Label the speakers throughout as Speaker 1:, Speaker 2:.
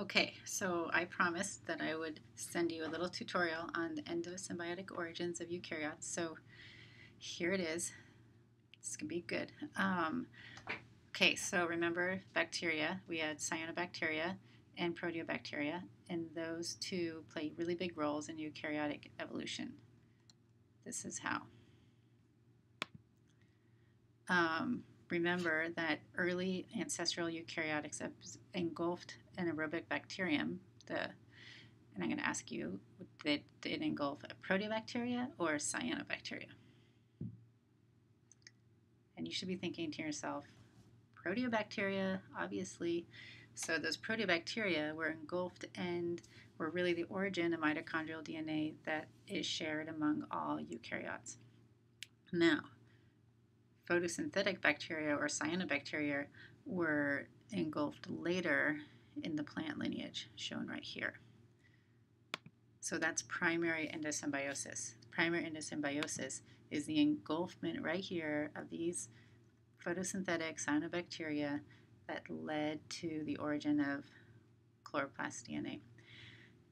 Speaker 1: Okay, so I promised that I would send you a little tutorial on the endosymbiotic origins of eukaryotes. So here it is. This can be good. Okay, so remember bacteria. We had cyanobacteria and proteobacteria, and those two play really big roles in eukaryotic evolution. This is how. Remember that early ancestral eukaryotics engulfed an aerobic bacterium. And I'm going to ask you, did it engulf a proteobacteria or a cyanobacteria? And you should be thinking to yourself, proteobacteria, obviously. So those proteobacteria were engulfed and were really the origin of mitochondrial DNA that is shared among all eukaryotes. Now, photosynthetic bacteria or cyanobacteria were engulfed later in the plant lineage, shown right here. So that's primary endosymbiosis. Primary endosymbiosis is the engulfment right here of these photosynthetic cyanobacteria that led to the origin of chloroplast DNA.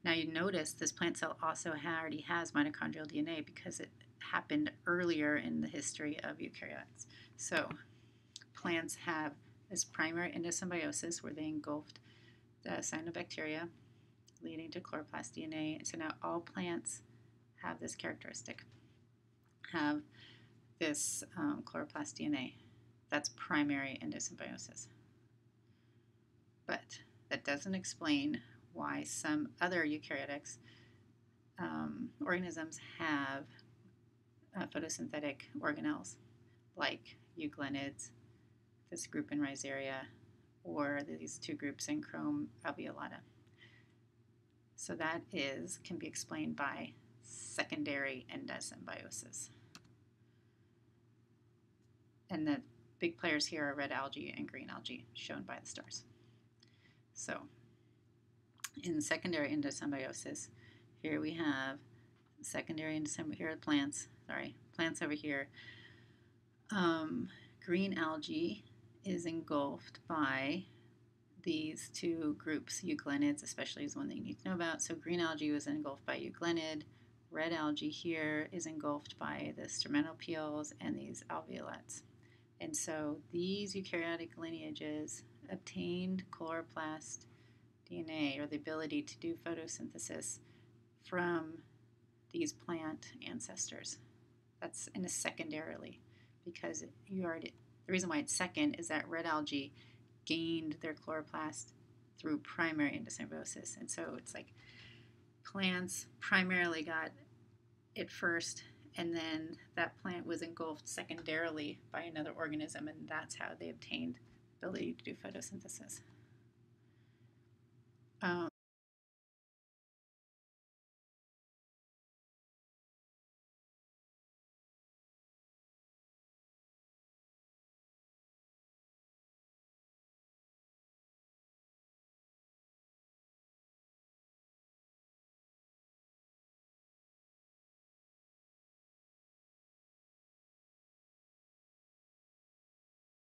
Speaker 1: Now you notice this plant cell also already has mitochondrial DNA because it happened earlier in the history of eukaryotes. So plants have this primary endosymbiosis where they engulfed the cyanobacteria, leading to chloroplast DNA. So now all plants have this characteristic, have this chloroplast DNA. That's primary endosymbiosis. But that doesn't explain why some other eukaryotics organisms have photosynthetic organelles, like euglenids, this group in Rhizaria, or these two groups in Chrome alveolata. So that can be explained by secondary endosymbiosis. And the big players here are red algae and green algae, shown by the stars. So in secondary endosymbiosis, here we have secondary endosymbiosis, here are plants, plants over here. Green algae is engulfed by these two groups, euglenids especially is one that you need to know about. So green algae was engulfed by euglenid. Red algae here is engulfed by the stromatophiles and these alveolates. And so these eukaryotic lineages obtained chloroplast DNA, or the ability to do photosynthesis, from these plant ancestors. That's in a secondarily, because the reason why it's second is that red algae gained their chloroplast through primary endosymbiosis. And so it's like plants primarily got it first, and then that plant was engulfed secondarily by another organism, and that's how they obtained the ability to do photosynthesis.